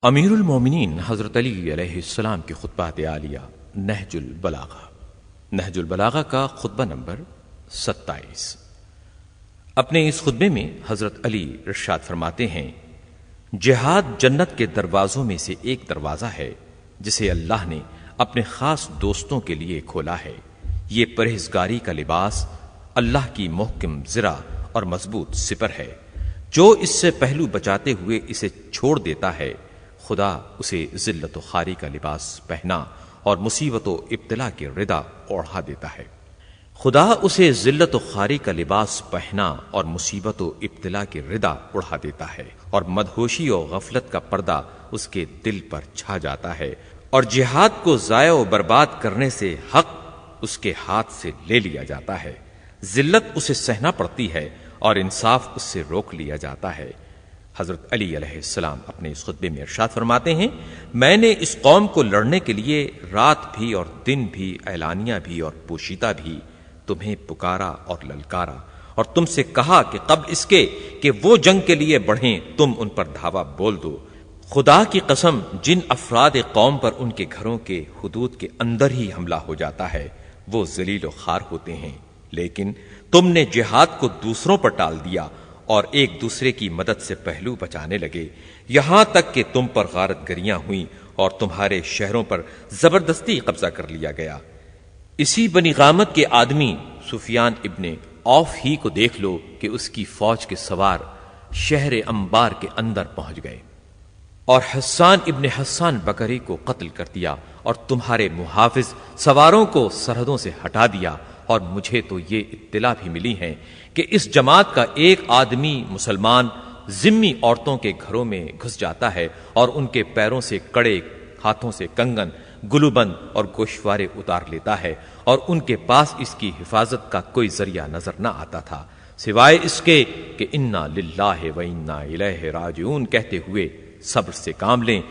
امیر المومنین حضرت علی علیہ السلام کی خطبات عالیہ نہج البلاغہ کا خطبہ نمبر 27۔ اپنے اس خطبے میں حضرت علی ارشاد فرماتے ہیں، جہاد جنت کے دروازوں میں سے ایک دروازہ ہے جسے اللہ نے اپنے خاص دوستوں کے لیے کھولا ہے۔ یہ پرہیزگاری کا لباس اللہ کی محکم زرہ اور مضبوط سپر ہے۔ جو اس سے پہلو بچاتے ہوئے اسے چھوڑ دیتا ہے، خدا اسے ذلت و خواری کا لباس پہنا اور مصیبت و ابتلا کے ردا اوڑھا دیتا ہے۔ خدا اسے ذلت و خواری کا لباس پہنا اور مصیبت و ابتلا کے ردا اڑھا دیتا ہے، اور مدہوشی و غفلت کا پردہ اس کے دل پر چھا جاتا ہے، اور جہاد کو ضائع و برباد کرنے سے حق اس کے ہاتھ سے لے لیا جاتا ہے۔ ذلت اسے سہنا پڑتی ہے اور انصاف اس سے روک لیا جاتا ہے۔ حضرت علی علیہ السلام اپنے اس خطبے میں ارشاد فرماتے ہیں، میں نے اس قوم کو لڑنے کے لیے رات بھی اور دن بھی، اعلانیہ بھی اور پوشیدہ بھی تمہیں پکارا اور للکارا، اور تم سے کہا کہ قبل اس کے کہ وہ جنگ کے لیے بڑھیں تم ان پر دھاوا بول دو۔ خدا کی قسم، جن افراد قوم پر ان کے گھروں کے حدود کے اندر ہی حملہ ہو جاتا ہے وہ ذلیل و خوار ہوتے ہیں، لیکن تم نے جہاد کو دوسروں پر ٹال دیا اور ایک دوسرے کی مدد سے پہلو بچانے لگے، یہاں تک کہ تم پر غارت گریاں ہوئیں اور تمہارے شہروں پر زبردستی قبضہ کر لیا گیا۔ اسی بنی غامت کے آدمی سفیان ابن عوف ہی کو دیکھ لو کہ اس کی فوج کے سوار شہر انبار کے اندر پہنچ گئے اور حسان ابن حسان بکری کو قتل کر دیا، اور تمہارے محافظ سواروں کو سرحدوں سے ہٹا دیا، اور مجھے تو یہ اطلاع بھی ملی ہے کہ اس جماعت کا ایک آدمی مسلمان ذمی عورتوں کے گھروں میں گھس جاتا ہے اور ان کے پیروں سے کڑے، ہاتھوں سے کنگن، گلوبند اور گوشوارے اتار لیتا ہے، اور ان کے پاس اس کی حفاظت کا کوئی ذریعہ نظر نہ آتا تھا سوائے اس کے کہ انا للہ و انا الیہ راجعون کہتے ہوئے صبر سے کام لیں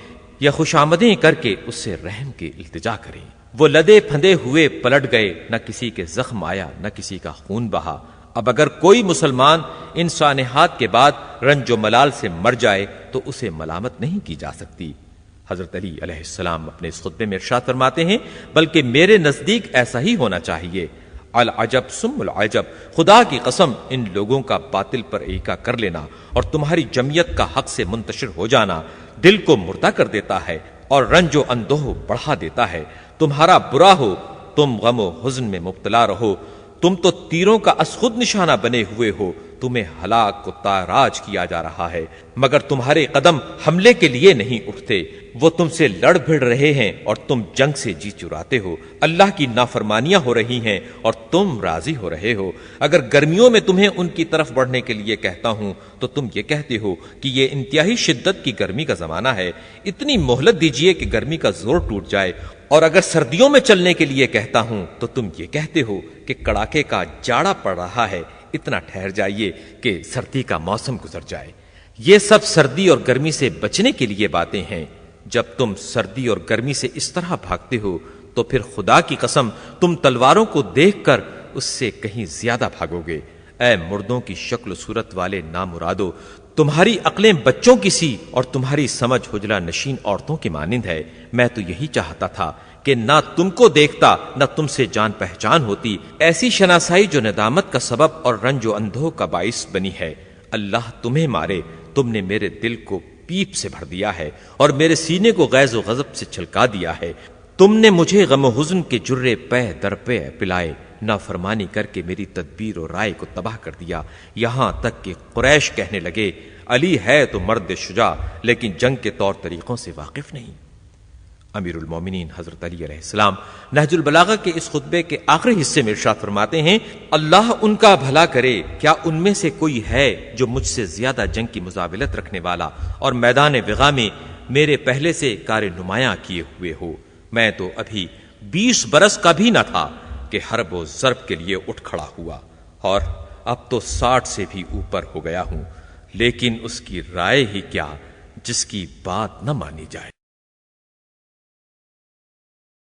یا خوشامدیں کر کے اس سے رحم کی التجا کریں۔ وہ لدے پھندے ہوئے پلٹ گئے، نہ کسی کے زخم آیا نہ کسی کا خون بہا۔ اب اگر کوئی مسلمان ان سانحات کے بعد رنج و ملال سے مر جائے تو اسے ملامت نہیں کی جا سکتی۔ حضرت علی علیہ السلام اپنے اس خطبے میں ارشاد فرماتے ہیں، بلکہ میرے نزدیک ایسا ہی ہونا چاہیے۔ العجب ثم العجب، خدا کی قسم ان لوگوں کا باطل پر ایکا کر لینا اور تمہاری جمعیت کا حق سے منتشر ہو جانا دل کو مردہ کر دیتا ہے اور رنج و اندوہ بڑھا دیتا ہے۔ تمہارا برا ہو، تم غم و حزن میں مبتلا رہو، تم تو تیروں کا از خود نشانہ بنے ہوئے ہو، تمہیں ہلاک و تاراج کیا جا رہا ہے، مگر تمہارے قدم حملے کے لیے نہیں اٹھتے۔ وہ تم سے لڑ بھڑ رہے ہیں اور تم جنگ سے جی چراتے ہو، اللہ کی نافرمانیاں ہو رہی ہیں اور تم راضی ہو رہے ہو۔ اگر گرمیوں میں تمہیں ان کی طرف بڑھنے کے لیے کہتا ہوں تو تم یہ کہتے ہو کہ یہ انتہائی شدت کی گرمی کا زمانہ ہے، اتنی مہلت دیجیے کہ گرمی کا زور ٹوٹ جائے، اور اگر سردیوں میں چلنے کے لیے کہتا ہوں تو تم یہ کہتے ہو کہ کڑاکے کا جاڑا پڑ رہا ہے، اتنا ٹھہر جائیے کہ سردی کا موسم گزر جائے۔ یہ سب سردی اور گرمی سے بچنے کے لیے باتیں ہیں۔ جب تم سردی اور گرمی سے اس طرح بھاگتے ہو تو پھر خدا کی قسم تم تلواروں کو دیکھ کر اس سے کہیں زیادہ بھاگو گے۔ اے مردوں کی شکل و صورت والے نامرادو، تمہاری عقلیں بچوں کی سی اور تمہاری سمجھ حجلہ نشین عورتوں کی مانند ہے۔ میں تو یہی چاہتا تھا کہ نہ تم کو دیکھتا نہ تم سے جان پہچان ہوتی، ایسی شناسائی جو ندامت کا سبب اور رنج و اندوہ کا باعث بنی ہے۔ اللہ تمہیں مارے، تم نے میرے دل کو پیپ سے بھر دیا ہے اور میرے سینے کو غیظ و غضب سے چھلکا دیا ہے۔ تم نے مجھے غم و حزن کے جرے پہ در پہ پلائے، نافرمانی کر کے میری تدبیر و رائے کو تباہ کر دیا، یہاں تک کہ قریش کہنے لگے علی ہے تو مرد شجاع لیکن جنگ کے طور طریقوں سے واقف نہیں۔ امیر المومنین حضرت علی علیہ السلام نہج البلاغہ کے اس خطبے کے آخری حصے میں ارشاد فرماتے ہیں، اللہ ان کا بھلا کرے، کیا ان میں سے کوئی ہے جو مجھ سے زیادہ جنگ کی مزاولت رکھنے والا اور میدان وغا میں میرے پہلے سے کار نمایاں کیے ہوئے ہو؟ میں تو ابھی 20 برس کا بھی نہ تھا کہ حرب و ضرب کے لیے اٹھ کھڑا ہوا، اور اب تو 60 سے بھی اوپر ہو گیا ہوں، لیکن اس کی رائے ہی کیا جس کی بات نہ مانی جائے۔